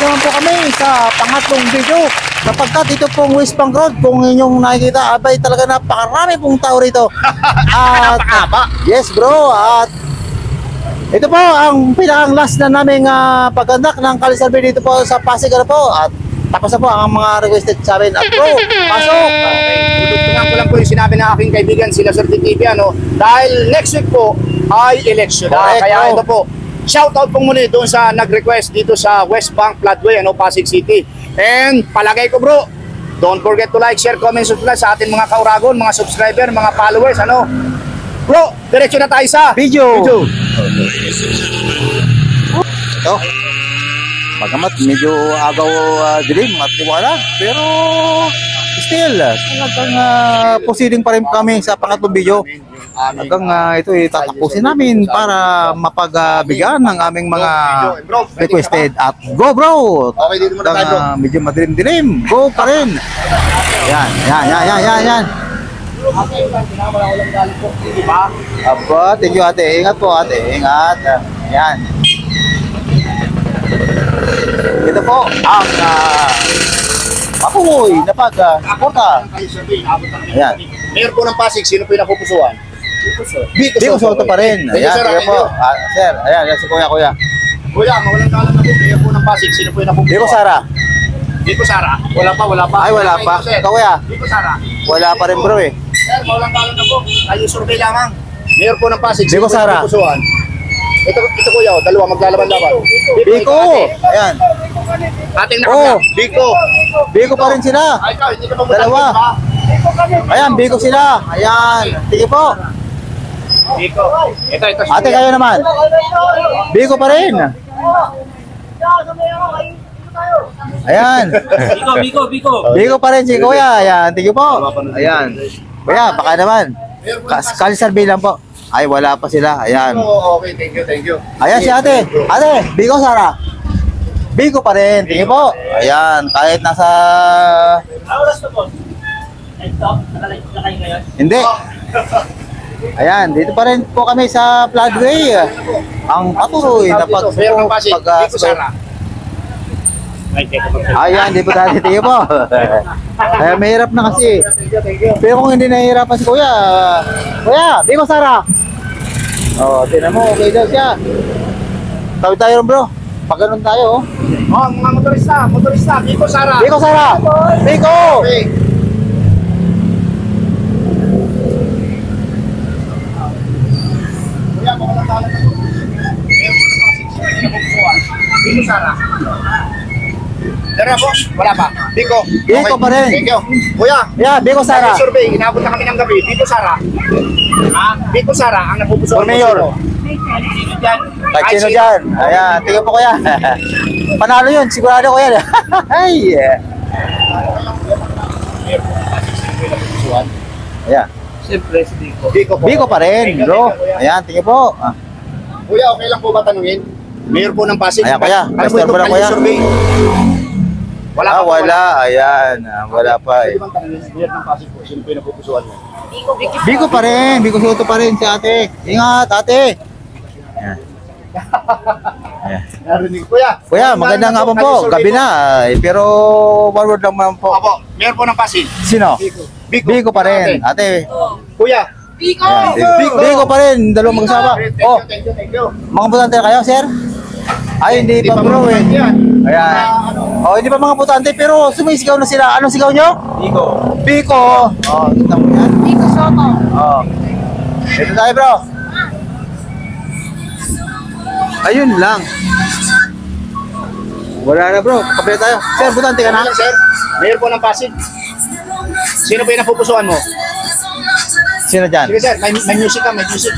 naman po kami sa pangatlong video. Sapagkat ito pong West Bank Road, kung inyong nakikita, abay talaga napakarami pong tao rito. At yes bro, at ito po ang pinakang last na naming paggandak ng Kalisurvey dito po sa Pasig po. At tapos na po ang mga requested sa amin. At bro, pasok! Okay, tulungan ko lang po yung sinabi ng aking kaibigan, sila Sir TV, ano? Dahil next week po ay election na. Correct, kaya bro. ito po, shoutout po muli doon sa nag-request dito sa West Bank Floodway, ano, Pasig City. And palagay ko bro, don't forget to like, share, comment, subscribe sa ating mga kauragon, mga subscriber, mga followers, ano. Bro, diretso na tayo sa Video! Ito. Pagamat medyo agaw dilim at liwanag, pero still talagang proceeding pa rin kami sa pangatlong video. Hanggang ito tatapusin namin para mapagbigyan ng aming mga requested. At go bro! Okay, dito muna tayo bro. Medyo madilim-dilim, go pa rin. Yan. Aba, thank you ate. Ingat po ate, ingat. Yan. Ito po ang mapuhoy na pag-suporta. Ayan. Mayor po ng Pasig, sino po yung napupusuan? Biko Soto pa rin. Ayan, sige po. Sir, ayan, si kuya. Kuya, mawalang kalan na po. Mayor po ng Pasig, sino po yung napupusuan? Biko Sara. Biko Sara? Wala pa. Ay, wala pa. Ikaw kuya? Biko Sara? Wala pa rin bro eh. Sir, mawalang kalan na po. Kayo survey lamang. Mayor po ng Pasig, Biko sino po yung Sara. napupusuan? Ito kuya, dalawa maglalaban-laban. Biko! Ayan. Ating Oh. Biko. Biko pa rin sila. Ay, ikaw, hindi ka pa Dalawa. ba? Ayan, Biko sila. Ayan. Sige po. Biko. Ito. Ate kayo naman. Biko pa rin. Ayan. Biko. Biko pa rin si kuya. Ayan, sige po. Ayan. Kuya, baka naman. Kalisurvey lang po. Ay, wala pa sila. Ayan. Okay, thank you. Ayan si ate. Ate, Biko Sara. Biko pa rin. Tingin po. Ayan, kahit nasa... Hindi. Ayan, dito pa rin po kami sa Floodway. Ang patuloy na Biko Sara. Ayan, di po dati. Tingin po. Kaya mahirap na kasi. Pero kung hindi nahihirapan si kuya, kuya, Biko Sara. Oh, tinan mo, okay daw siya. Tawid tayo rin bro. Pag ganun tayo, Oh, mga motorista, Biko Sara. Biko Sara! Biko! Okay. Kuya, mawalang kalan na po. Mayor po ng Pasig, sino yung napupusuan? Biko Sara. Meron po? Wala pa. Biko. Biko pa rin. Thank you. Kuya, Yeah, Biko Sara. survey, inabot na kami ng gabi. Biko Sara. Biko Sara, ang napupusuan. For mayor. Sino dyan? Kahit sino dyan. Ayan, tingnan po kuya. Panalo yun, sigurado ko yan. Ay! Ayan. Siyempre, si Biko. Biko po. Biko pa rin, bro. Ayan, tingnan po. Kuya, okay lang po ba tanungin? Mayor po ng Pasig. Ayan, kuya. Ano po Pastor itong mo lang, kuya. survey? Wala pa po, Wala. Ayan, wala pa Pwede eh. bang tanungin, Mayor ng Pasig po, sino po yung napupusuan mo? Biko pa rin, Biko Soto pa rin si ate. Ingat, ate. Ayan. Ayan. Narinig. Kuya. Kuya, magandang hapon po. Gabi na. Pero one word lang naman po. Opo, Mayor po ng Pasig. Sino? Biko. Biko pa rin. Ate. Kuya. Ayan, Biko pa rin. Dalawang mag-asawa. Oh, Thank you. mga butante kayo, sir? Ay, hindi pa bro eh. Ayan. Oh, hindi pa mga butante pero sumisigaw na sila. Anong sigaw nyo? Biko. Biko. Oh, kita mo yan? Biko Soto. Oh. Dito tayo bro. Ayun lang. Wala na bro. Kapila tayo. Sir, butante ka na? Sir, Mayor po ng Pasig. Sino po yung napupusuan mo? Sino dyan? Sige sir, may music ka, may music.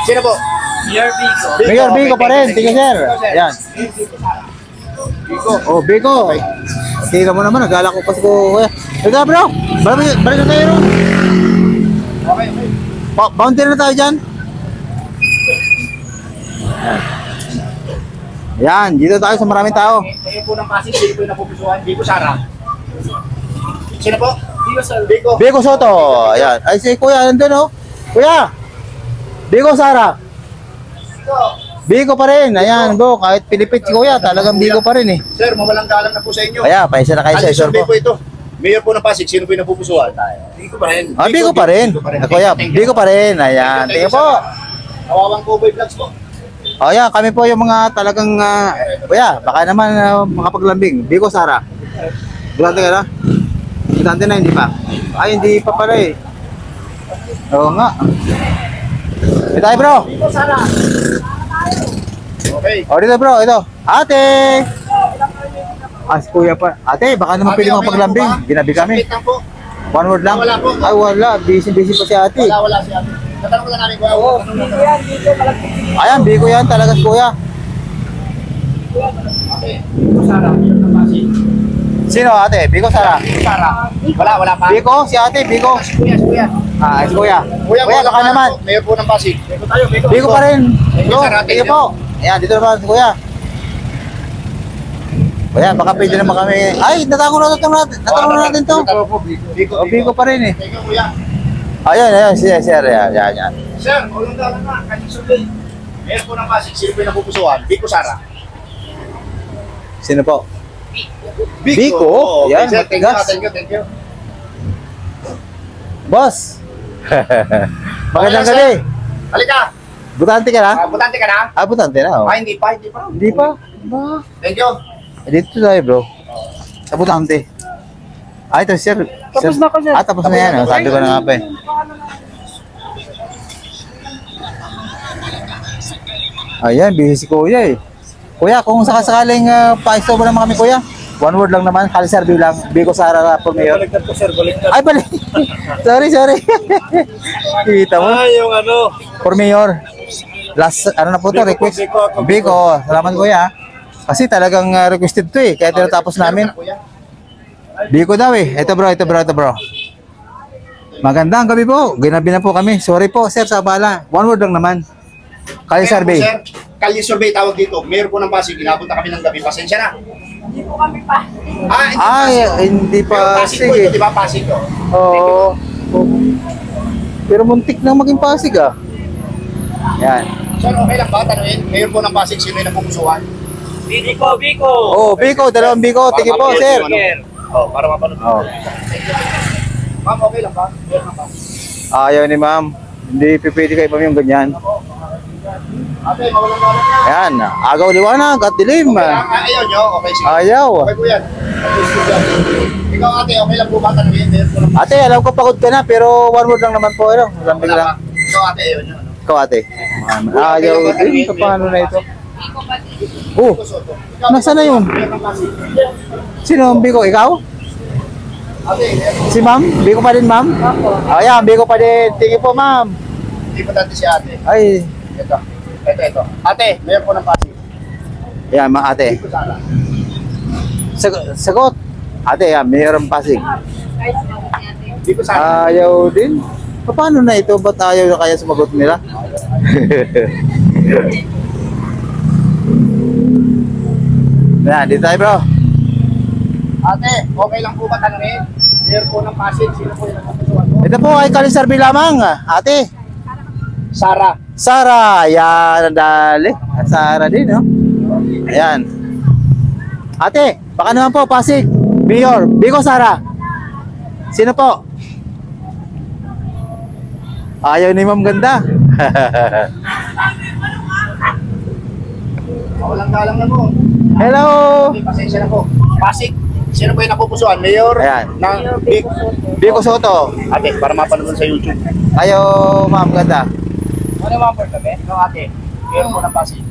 Sino po? Mayor Biko. Mayor Biko pa rin. Tingnan sir. Ayan. Biko. Oh, Biko. Tingnan mo naman. Nagala ko pa si kuya. Ito bro. Balik na tayo ron. Okay. Bounty na tayo dyan. Yan, dito tayo sa maraming tao. Mayor po ng Pasig, sino po yung napupusuan? Biko Sara. Sino po? Biko Sara. Biko. Biko Soto. Ayan. Ay, si kuya nandun oh. Kuya. Biko Sara. Biko pa rin. Ayan, bro. Kahit pilipit si kuya, talagang Biko pa rin eh. Sir, mawalang galang na po sa inyo. Kaya, paisa na kayo sa isor Survey po. po ito. Mayor po ng Pasig, sino po yung napupusuan? Biko pa rin. Ah, Biko pa rin. Kuya, Biko pa rin. Ayan, tingnan po. Kawawang Cowboy Vlogs po. O yan, kami po yung mga talagang, kuya, baka naman makapaglambing. Biko Sara. Bulante ka na? Bulante na, hindi pa? Ay, hindi pa pala eh. Oo nga. Dito tayo bro. Biko Sara. Okay. O dito bro, ito. Ate! Ah, si kuya pa. Ate, baka naman pwede makapaglambing. Ginabi kami. Sakit lang po. One word lang. Wala po. Ay, wala. Busy pa si ate. Wala si ate. Tatanong ko lang namin kuya. Oo, Ayan, Biko yan talaga si kuya. Okay. Biko Sara, Mayor ng Pasig. Sino ate? Biko Sara. Biko Sara. Wala pa. Biko, si ate, Biko. Kuya. Ah, si kuya. Kuya, baka naman. Mayor po ng Pasig. Biko tayo, Biko. Biko pa rin. Biko, Bro, Sara, sige po. Ayan, dito naman si kuya. Kuya, baka pwede naman kami. Ay, natanong na natin to. Biko. O, Biko pa rin eh. Thank you, kuya. Ayan, sir. Ayan. Sir, walang galang na. Kanyang survey. Mayor po ng Pasig, sino po yung napupusuan? Biko Sara. Sino po? Biko. Biko? Okay, Yan, sir. Thank matigas. you. Boss. Magandang Okay, gabi. sir. Halika. Butante ka na? Butante ka na? Ah, butante na. Oh. Ah, hindi pa. Hindi pa. Ba? Thank you. Dito tayo, bro. Sa butante. Ah, ito, sir. Tapos na ako, sir. Ah, tapos na yan. Oh. Sabi ko na nga pa eh. Ayan, busy si kuya eh. Kuya, kung sakasakaling pa-stop naman kami kuya. One word lang naman, Kalisar bilang Biko Sara for mayor. Baliktad po, sir. Baliktad. Ay, balik. sorry. Kita mo. Yung ano. For mayor. Last, ano na po to, request. Biko, salamat kuya. Kasi talagang requested to eh, kaya tinatapos namin. Biko daw eh. Ito bro. Magandang gabi po. Ginabi na po kami. Sorry po, sir, sa bala. One word lang naman. Kali survey. Sir, Kalye survey tawag dito. Mayor po ng Pasig, inapunta kami ng gabi. Pasensya na. Hindi po kami pa. Hindi Pero pa. Pasig po ito, Sige. di ba? Pasig to. Oo. Pero muntik na maging Pasig ah. Yan. Sir, okay lang ba? Tanungin, Mayor po ng Pasig, sino yung napupusuan? Biko. Oh, Biko, dalawang Biko. Tingin po, sir. Oh, para mapanood. Oh. Ma'am, okay lang ba? Mayor ng Pasig. Ayaw ni ma'am. Hindi pipili kayo pa yung ganyan. Ate, mawalang galang na. Yan. Agaw liwanag at dilim. Ayaw nyo? Okay, sige. Ayaw. Okay po yan. Ikaw ate, okay lang po ba tanungin? Mayor po ng Pasig. Ate, alam ko pagod ka na, pero one word lang naman po. Ano? Lambing Wala lang. ba? Ikaw ate, ayaw nyo. Ano? Ikaw ate. Ayaw din. Ito paano na ito? Oh, Biko Soto. Ikaw, nasaan na yun? Mayor ng Pasig. Sino ang Biko? Ikaw? Ate, Mayor ng Si ma'am? Biko pa din ma'am? Ayan, Biko pa din. Tingin po ma'am. Hindi po dati si ate. Ay, Ito. Ate, Mayor po ng Pasig. yan mga ate. Biko Sara. Sagot. Ate, yan, Mayor ng Pasig. Biko Sara. Ayaw din. Paano na ito? Ba't ayaw na kaya sumagot nila? Yan, dito tayo bro. Ate, okay lang po ba tanungin? Mayor po ng Pasig, sino po yung napupusuan mo? Ito po ay Kalisarbi lamang. Ate, Sara. Sara. Yan, dali. Sara din, no? Ayan. Ate, baka naman po, Pasig. Mayor, Biko Sara. Sino po? Ayaw ni Ma'am Ganda. Walang galang na po. Hello. Okay, pasensya na po. Pasig, sino po yung napupusuan? Mayor Ayan. ng Biko Soto. Ate, para mapanood sa YouTube. Ayaw, Ma'am Ganda. Ano yung mga kami? No, ate. Mayor po ng Pasig.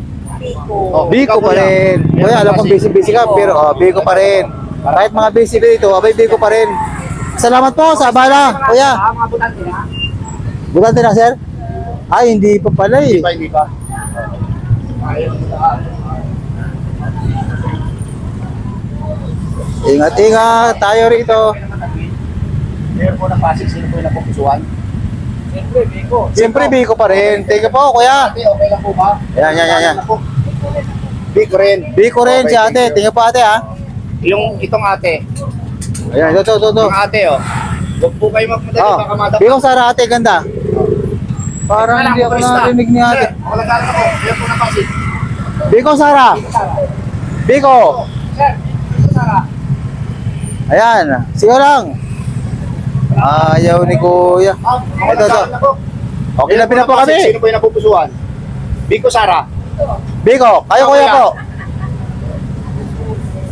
Oh, Biko pa rin. Kuya, alam kong busy-busy ka, pero Biko pa rin. Kahit mga busy dito, abay Biko pa rin. Salamat po sa abala, kuya. Mga butante na. Bukante na, sir? Ay, hindi pa pala eh. Hindi pa. Ayaw na. Ingat-ingat tayo rito. Mayor po ng Pasig, sino po yung napupusuan? Siyempre, Biko. Siyempre, Biko pa rin. Thank you po, kuya. Ate, okay lang po ba? Yan. Biko rin. Biko rin si ate. Thank you po, ate, ha. Itong ate. Ayan, ito. Yung ate, oh. Huwag po kayo magmadali, Oh, baka madapa. Biko Sara, ate, ganda. Parang hindi ako narinig ni ate. Sir, walang galang ako. Mayor po ng Pasig. Biko Sara. Biko. Sir, Biko Sara. Ayan. Sigo lang. Ayaw ni Kuya. Ito. Okay na po kami. Sino po yung napupusuan? Biko Sara. Biko, kayo Kuya po.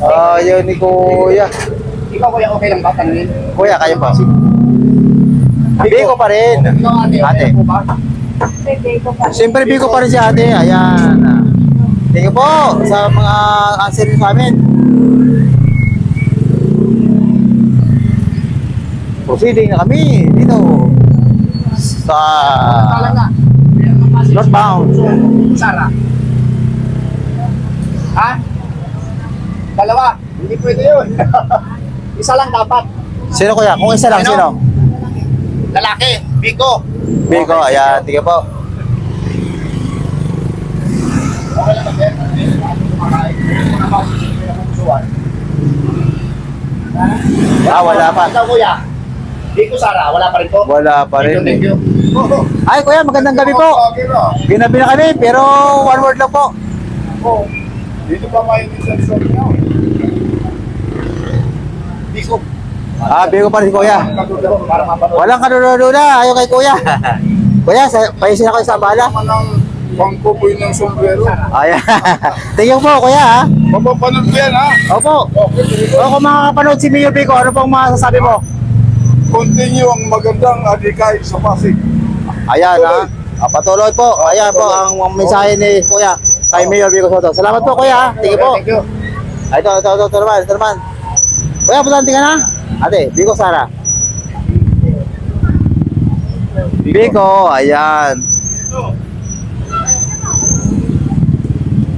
Ayaw ni Kuya. Ikaw kuya, okay lang ba tanungin? Kuya, kayo po. Biko pa rin. Ikaw ate, okay lang po ba? Siyempre Biko pa rin si ate. Ayan. Thank you po sa mga answer niyo sa amin. Proceeding na kami dito sa northbound. Sara. Ha? Dalawa. Hindi pwede yun. Isa lang dapat. Sino Kuya? Kung isa lang, sino? Lalaki. Biko. Biko, ayan. Thank you po. Okay lang ba, sir? Kumakain. Mga basis, sino yung napupusuan? Wala pa. Ikaw kuya. Biko Sara, wala pa rin po? Wala pa rin. Thank you. Ay Kuya, magandang gabi po. Okay bro. Ginabi na kami, pero one word lang po. Dito pa may intention niyo. Biko. Biko pa rin Kuya. Para mapanood. Walang kanununo na, ayaw kay Kuya. Kuya, pahisin ako sa bala. Manang pangkuboy ng sombrero. Ayan. Thank you po Kuya ha. Mapapanood ko yan ha. Opo. O kung makakapanood si Mayor Biko, ano pong masasabi mo? Continue ang magandang adhikay sa Pasig. Ayan ha. Patuloy po. Ayan po ang mensahe ni Kuya kay Mayor Biko Soto. Salamat po Kuya. Thank you po. Thank you. Ito naman. Kuya, putante ka na? Ate, Biko Sara. Biko, ayan.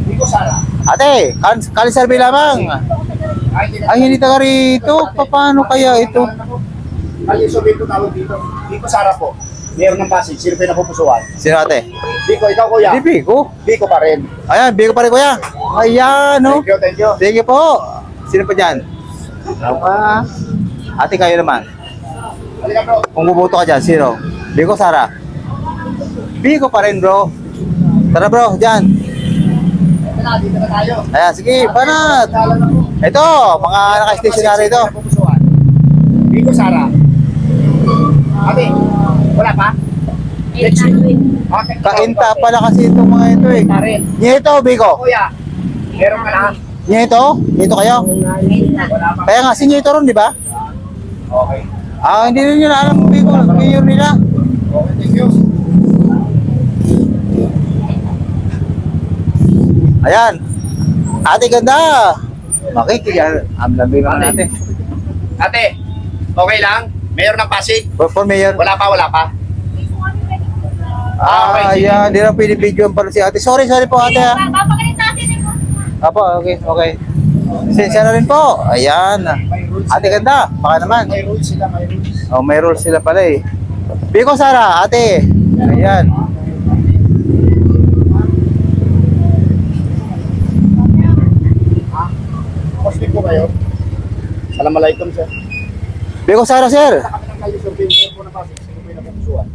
Biko Sara. Ate, kaliserbi lamang. Ay, hindi taga rito. Paano kaya ito? Kaliso Biko tawag dito. Biko Sara po. Meron ng Pasig. Sino pa yung napupusuan? Sino ate? Biko, ikaw kuya. Hindi Biko. Biko pa rin. Ayan, Biko pa rin Kuya. Ayan, no? Thank you, thank you. Sige po. Sino pa dyan? Ate, kayo naman. Halika bro. Kung buboto ka dyan, sino? Biko Sara. Biko pa rin bro. Tara bro, dyan. Dito na tayo. Ayan, sige, panat. Dalan na po. Ito, mga naka-stationary ito. Napupusuan. Biko Sara. Ate, wala pa? Okay. Kainta pala kasi itong mga ito eh. Pa rin. Nyeto, Biko. Kuya, meron ka na. Nyeto? Nyeto kayo? Wala pa. Kaya nga, si Nyeto ron, di ba? Okay. Hindi rin nyo na alam kung Biko, mayor nila. Okay, thank you. Ayan. Ate, ganda. Makikigan. Amlabi lang natin. Ate, okay lang? Mayor ng Pasig? For mayor. Wala pa? okay, sige. Ayan, di na pwede video pala si ate. Sorry po ate ha. Apo, okay. Sensya na rin po. Ayan. Ate ganda, baka naman. May rules sila, may rules. Oh, may rules sila pala eh. Biko Sara, ate. Ayan. Muslim po kayo? Assalamualaikum, sir. Biko Sara, sir. Sa kami ng kayo, sir, mayor po ng Pasig. Sino po yung napupusuan?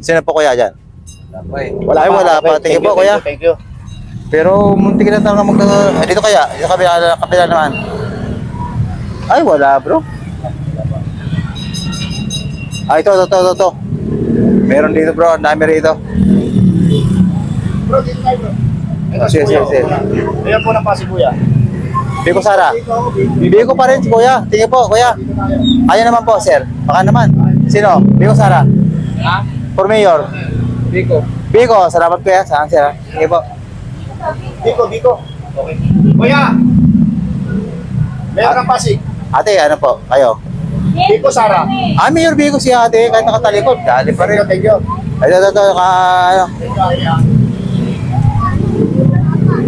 Sino po kuya dyan? Wala pa. Thank you po kuya. Thank you. Pero muntik na talaga dito kaya, yung kabila naman. Ay, wala bro. Ito. Meron dito bro, ang dami rito. Bro, dito tayo, bro. Ito Sige. Mayor po ng Pasig, kuya. Biko Sara. Biko pa rin si kuya. Tingin po kuya. Dito tayo. Ayan naman po sir. Baka naman. Sino? Biko Sara. Ha? For mayor. Biko, salamat kuya. Saan sir? Tingin po. Biko. Okay. Kuya! Mayor ng Pasig. Ate, ano po? Kayo? Biko Sara. Mayor Biko si ate. Kahit nakatalikod. Dali pa rin. Thank you. Ito.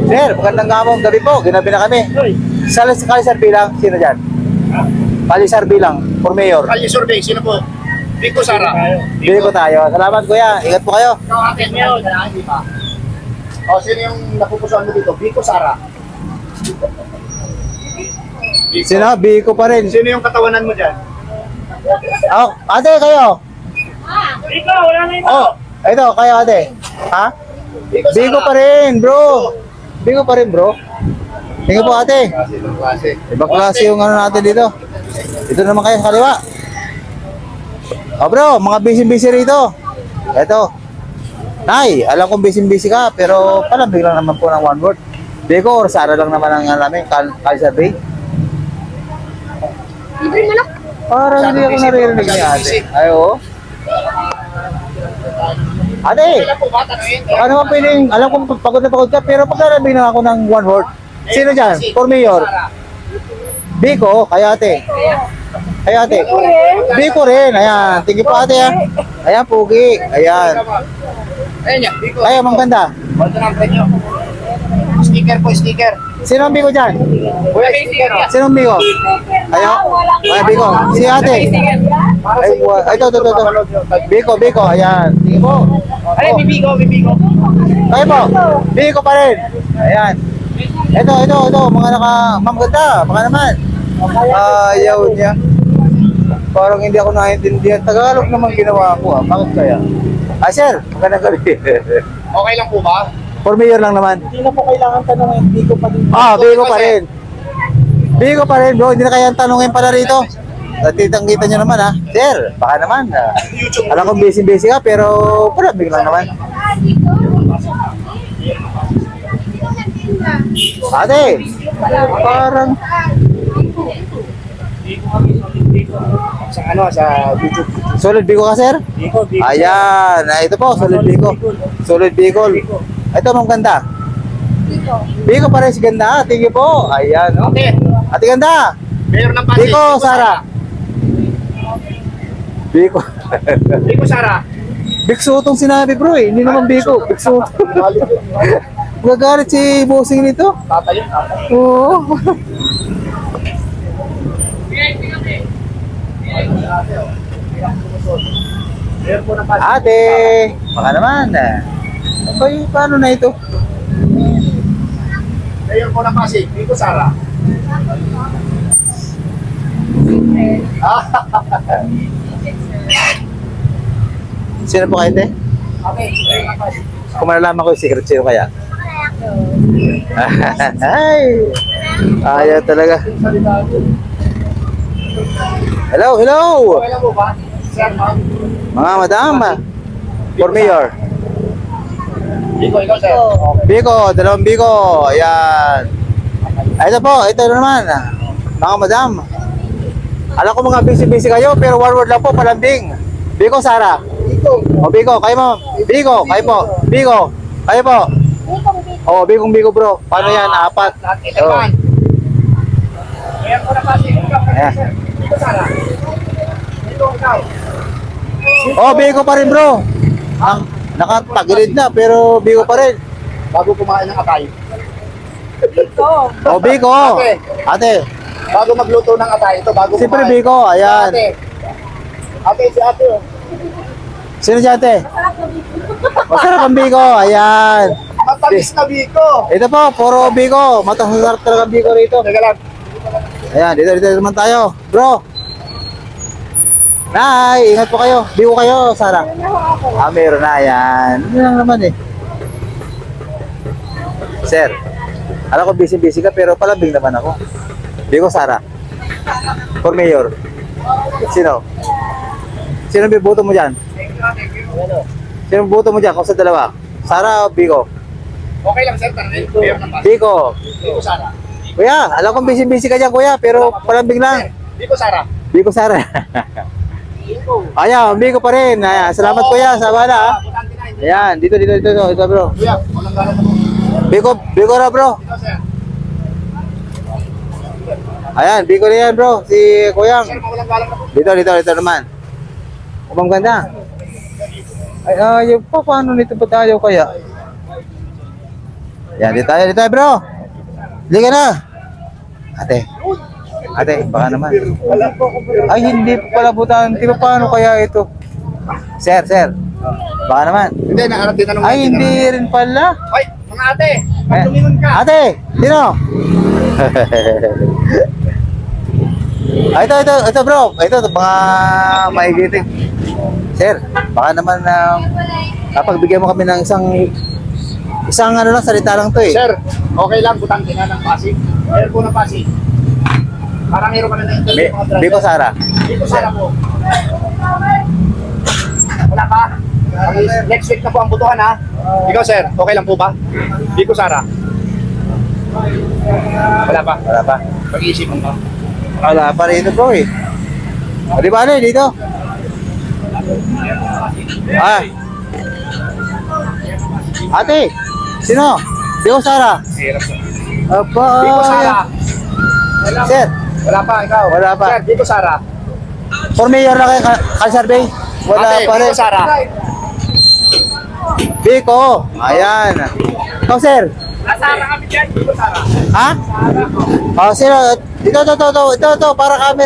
Sir, magandang gamong gabi po. Ginabi na kami. Kalisar bilang, sino dyan? Kalisar bilang, for mayor. Kalye survey, sino po? Biko Sara. Biko tayo. Salamat kuya. Ingat po kayo. Ikaw atin, Mayor. Hindi pa. O, sino yung napupusuan mo dito? Biko Sara. Sino? Biko pa rin. Sino yung katawanan mo dyan? Ate, kayo. Ikaw, wala na yun. Ito, kayo ate. Ha? Bigo pa rin, bro. Bigo pa rin, bro. Tingnan po ate. Klase. Ibang klase yung ano natin dito. Dito naman kayo sa kaliwa. Oh bro, mga busy-busy rito. Eto. Nay, alam kong busy-busy ka, pero palambing lang naman po ng one word. Biko or Sara lang naman ang namin, survey. Libre manok. Parang hindi ako naririnig ni ate. Ay, oo. Ate, baka naman pwedeng, alam kong pagod na pagod ka, pero paglalambing lang ako ng one word. Sino dyan? For mayor? Biko, kaya ate. Kaya ate. Biko rin, ayan. Tingin po ate ha. Ayan, pugi. Ayan. Ayun yan, Biko. Kaya, mang ganda. Ito ng penyo. Sticker po, sticker. Sino ang Biko dyan? Kuya, sticker. Sino ang Biko? Ayan. Ay, Biko. Si ate. Ay, ito. Biko, Biko. Ayan. Tingin po. Ay, bibigo. Kaya po. Biko pa rin. Ayan. Ito. Mga ma'am ganda. Baka naman. Ayaw niya. Parang hindi ako naiintindihan. Tagalog naman ginawa ko. Bakit kaya? Ah, sir. Magandang gabi. Okay lang po ba? For mayor lang naman. Hindi na po kailangan tanongin. Biko pa din. Biko pa rin. Biko pa rin, bro. Hindi na kayang tanungin pala rito. Kitang-kita nyo naman, ha. Sir, baka naman. Alam kong busy-busy ka, pero palambing lang naman. Ate, parang... Sa ano, sa YouTube. Solid Biko ka, sir? Biko. Ayan. Ito po, solid Biko. Solid Bicol. Ito, mong ganda. Biko pa rin si ganda. Tingin po. Ayan, no? Okay. Ate ganda. Mayor ng Pasig. Biko, Sara. Biko. Biko, Sara. Bikso itong sinabi, bro, eh. Hindi naman Biko. Bikso. Magagalit si bossing nito. Tatayo. Oo. Mayor po ng Pasig. Ate, baka naman. Ay, paano na ito? Mayor po ng Pasig. Biko, Sara. Sino po kayo, te? Okay. Mayor ng Pasig. Kung malalaman ko yung secret, sino kaya? Ay, ayaw talaga. Hello. Okay lang po ba? Sir, ma'am. Mga madam, for mayor. Biko, ikaw, sir. Biko, dalawang Biko. Ayan. Ito po, ito naman. Mga madam. Alam ko mga busy-busy kayo, pero one word lang po, palambing. Biko, Sara. O, Biko, kayo mo. Biko, kayo po. Biko, kayo po. O, Biko, bro. Paano yan? Apat. Lahat kita Oh. man. Mayor po ng Pasig. Ayan. Biko, Sara. Biko, ikaw. Oh, Biko pa rin, bro. Ang nakatagilid na, pero Biko pa rin. Bago kumain ng atay. Oh, Biko. Ate. Bago magluto ng atay. Ito, bago Siyempre, kumain. Biko. Ayan. Ate. Ate, si ate. Oh. Sino dyan, ate? Masarap ang Biko. Ayan. Matamis na Biko. Ito po, puro Biko. Matasarap talaga ang Biko rito. Teka lang. Ayan, dito naman tayo. Bro. Nay, ingat po kayo. Biko kayo, Sara. Meron na. Ayan. Hindi lang naman eh. Sir, alam ko busy-busy ka, pero palambing naman ako. Biko, Sara. For mayor. Sino? Sino biboto mo dyan? Sino biboto mo dyan kung sa dalawa? Sara o Biko? Okay lang, sir. Tanongin. Mayor ng Pasig. Biko. Biko, Sara. Kuya, alam kong busy-busy ka dyan, kuya, pero palambing lang. Biko, Sara. Biko, Sara. Ayan, Biko pa rin. Ayan, salamat kuya, sa bala. Ayan, dito, bro. Kuya, walang galang na po. Biko na, bro. Ito, sir. Ayan, Biko na yan, bro. Si Kuyang. Sir, walang galang na po. Dito naman. Umang ganda. Ay, ayaw pa. Paano nito ba tayo kaya? Yan, dito tayo, bro. Liga na. Ate, baka naman. Ay, hindi po pala butan. Di ba paano kaya ito? Sir. Baka naman. Hindi, tinanong Ay, hindi rin pala. Ay, mga ate, pag lumingon ka. Ate, sino? Ito bro. Ito, mga maigiting. Sir, baka naman pagbigyan mo kami ng isang Isang ano lang, salita lang to eh. Sir, okay lang, butante nga ng Pasig. Mayor po ng Pasig. Parang meron kami na interview mga driver. Biko Sara. Biko Sara po. Wala pa? Next week na po ang butuhan ha. Ikaw sir, okay lang po ba? Biko Sara. Wala pa? Wala pa. Pag-iisip mo ba? Wala pa rin ito bro eh. O, di ba ano dito? Ah. Ate, sino? Biko Sara. Hirap po. Aba, Biko Sara. Sir, Wala pa, ikaw. Wala pa. Sir, Biko Sara. for mayor na kayo survey? Wala Ate, pa rin. Biko Sara. Biko, ayan. Ikaw sir, Sara kami dyan, Biko Sara. ha? Oh, sino? Ito, para kami.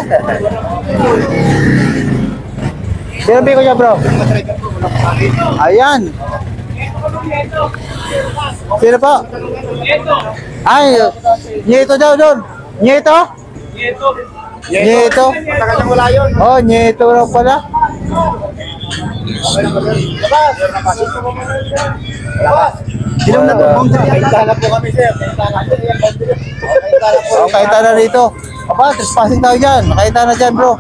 Sino Biko niya bro? Ayan. Sino po? Ay, Nieto daw doon. Nieto? Nieto. Matagal nang wala yun. Oh, Nieto lang pala. Okay lang ba, sir? Labas! Meron ng Pasig. Labas! Sinong na po? Kaitala po kami, sir. Kaitala po. Oh, kahit na rito. Aba, trespassing tayo dyan. Kahit na dyan bro.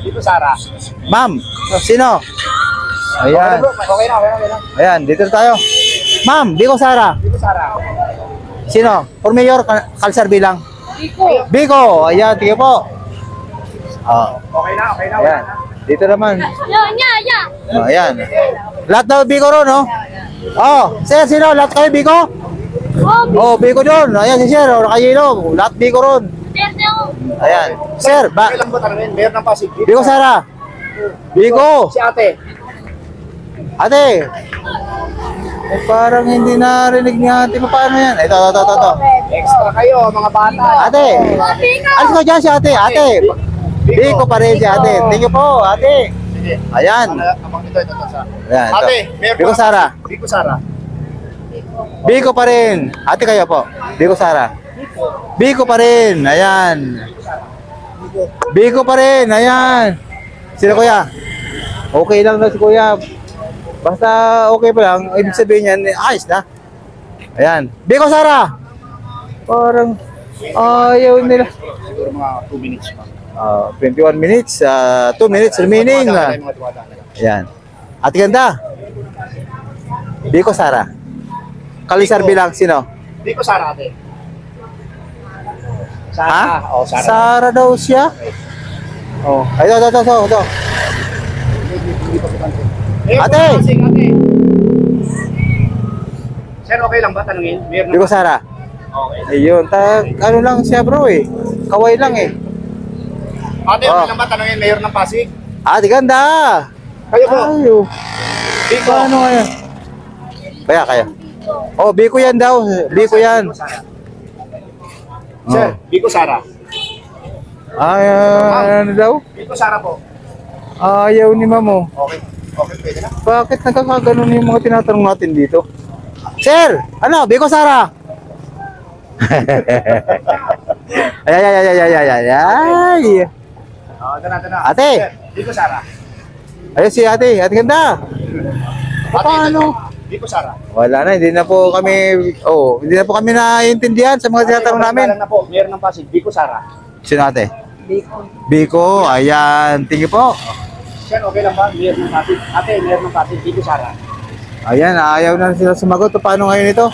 Biko Sara. Ma'am, sino? Ayan. Okay na, okay na. Ayan, dito tayo. Ma'am, Biko Sara. Biko Sara. Sino? For mayor, Kalsar bilang. Biko. Ayan, tingnan po. Oh, Okay na, okay na. ayan. Dito naman. Ya. Oh, ayan. Lahat daw Biko ron, no? Oh, sir, sino? Lahat kayo Biko? Oh, Biko doon. Ayan si sir, oh, nakayelo. Lahat Biko ron. Ayan. Sir, Okay lang ba tanongin? Mayor ng Pasig. Biko Sara. Biko. Si ate. Ate. Eh, parang hindi narinig ni ate. Paano yan? Ito. Extra kayo, mga bata. Ate. Alis ko dyan si ate. Ate. Biko pa rin si ate. Thank you po, ate. Sige. Ayan. Amang ito sa. Ayan, ito. Ate, Mayor Biko ng Sara. Pasig. Biko Sara. Biko pa rin. Ate kayo po. Biko Sara. Biko pa rin. Ayan. Biko pa rin. Ayan. Sino kuya? Okay lang na si kuya. Basta okay pa lang. Ibig sabihin yan, ayos na. Ayan. Biko Sara. Parang ayaw nila. Siguro mga 2 minutes pa. 21 minutes. 2 minutes remaining. Ayan. Ate ganda. Biko Sara. Kalisar bilang sino? Biko Sara ate. Ha? Oh, Sara. Sara daw siya? Oh. Ay, ito. Ate! Ate! Sir, okay lang ba tanungin? Mayor ng Biko Sara. Okay. Ayun, ano lang siya bro eh. Kaway lang eh. Ate, Oh. okay lang ba tanungin Mayor ng Pasig? Ate ganda! Kayo po. Ayo. Biko. Ano kaya? Kaya. Oh, Biko yan daw. Biko yan. Sir, Biko Sara. Ay, ano daw? Biko Sara po. Ayaw ni mamo. Okay. Okay, pwede na. Bakit nagkakaganon yung mga tinatanong natin dito? Sir! Ano? Biko Sara! ay. Ito na. Ate. Sir, Biko Sara. Ayun si ate. Ate ganda. Paano? Biko Sara. Wala na. Hindi na po kami naiintindihan sa mga tinatanong namin. Na po, Mayor ng Pasig, Biko Sara. Sino ate? Biko. Ayan. Tingin po. Sir, okay lang ba? Mayor ng Pasig. Ate, Mayor ng Pasig, Biko Sara. Ayan. Ayaw na sila sumagot. Paano ngayon ito?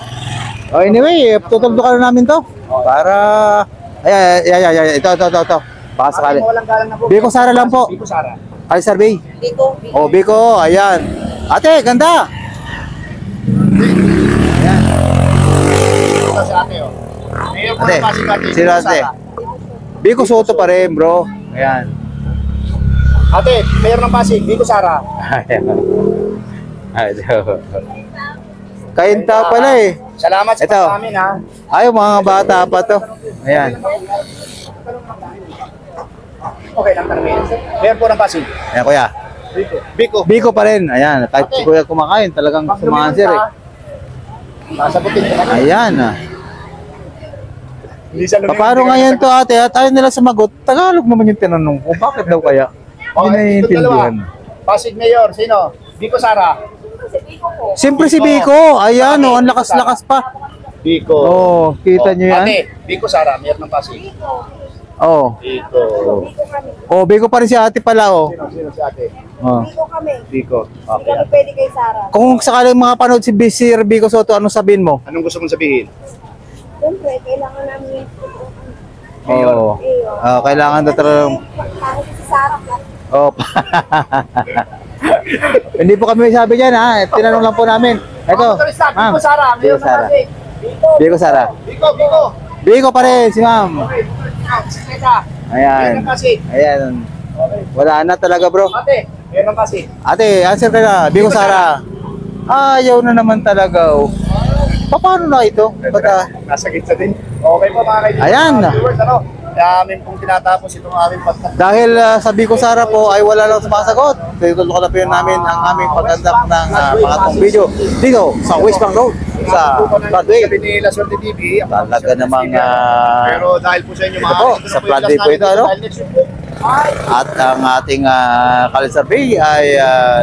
Oh, anyway, tutuldukan na namin to. Para... Ay. Ito. Baka sakali. Ate, walang galang na po. Biko Sara lang po. Biko Sara. Ay, survey. Biko. Oh, Biko. Ayan. Ate, ganda. Ito si ate, oh. Mayor po Ate, ng Pasig, ate. sino Biko ate? Sara. Biko Soto pa rin, bro. Ayan. Ate, Mayor ng Pasig, Biko Sara. Kainta pala eh. Salamat sa Ito. pag-amin, ha. Ay, mga bata pa to. Ayan. Okay lang tanongin. Mayor po ng Pasig. Ayan, kuya. Biko. Biko pa rin. Ayan. Kahit si kuya kumakain, talagang sumansir eh. Sasagutin ko na. Ayan. Hindi siya lumingon. Paano ngayon to ate? At ayaw nila sumagot. Tagalog naman yung tinanong ko. Bakit daw kaya? Hindi Okay, naiintindihan. Pasig Mayor, sino? Biko Sara. si Biko po. Siyempre si Biko. Ayan, oh, ang lakas-lakas pa. Biko. Oh, kita nyo yan? Ate, Biko Sara, meron ng Pasig. Oh. Biko. Biko kami. Oh, Biko pa rin si ate pala, oh. Sino si ate? Oh. Biko kami. Biko. Hindi Okay. kami pwede kay Sarah. Kung sakaling mga panood si Sir Biko Soto, anong sabihin mo? Anong gusto mong sabihin? Siyempre, kailangan namin Oo. Oh, kailangan na talaga. Kahit si Sarah, Oh. Hindi po kami sabi diyan ha. Tinanong lang po namin. Ito. Biko Sara, Biko meron ng Sara. Pasig. Biko Sara. Biko, Biko. Biko pa rin si ma'am. Okay. Teka, meron Ayan. ng Pasig. Ayan. Okay. Wala na talaga bro. Ate, meron ng Pasig. Ate, answer ka na. Biko Sara. Ayaw na naman talaga oh. Paano na ito? Ba't, Nasa gitna din. Okay po mga kaibigan. Ayan. Mga viewers, ano? Namin pong tinatapos itong aming podcast. dahil sa Biko Sara po ay wala lang sumasagot. Tutuloy ko na po yun namin ang aming paggandak ng pangatong video dito sa West Bank Road sa Floodway. Sabi ni La Suerte TV. Ako po Talaga si Suerte namang, TV. Pero dahil po sa inyo ito mga po, ito na sa po yung Floodway last po namin ito, dito. ano? Dahil next week po, At ang ating Kalisarby ay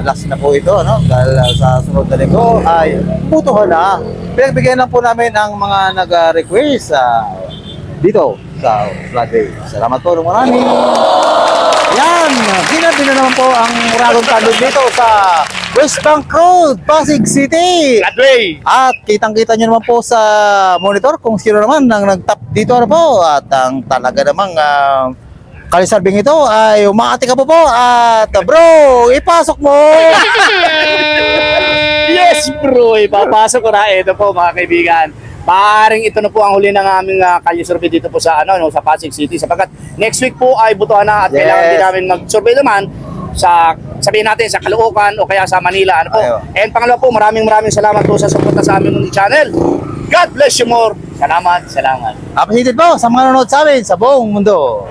last na po ito, no? Dahil sa sunod na linggo ay putuhan na. Pinagbigyan lang po namin ang mga nag-request dito sa Floodway. Salamat po ng marami. Yan, ginabi na naman po ang Uragon Tandog dito sa West Bank Road, Pasig City. Floodway! At kitang-kita nyo naman po sa monitor kung sino naman ang nag-tap dito ano po. At ang talaga namang kalisarbing ito ay umaati ka po at bro, ipasok mo! Yes bro, ipapasok ko na. Ito po mga kaibigan. Paring ito na po ang huli ng aming kalye survey dito po sa sa Pasig City sapagkat next week po ay butuhan na at Yes. kailangan din namin mag-survey naman sa sabihin natin sa Caloocan o kaya sa Manila ano po. Ayo. And pangalawa po, maraming salamat po sa suporta sa aming channel. God bless you more. Salamat. Appreciated po sa mga nanonood sa amin sa buong mundo.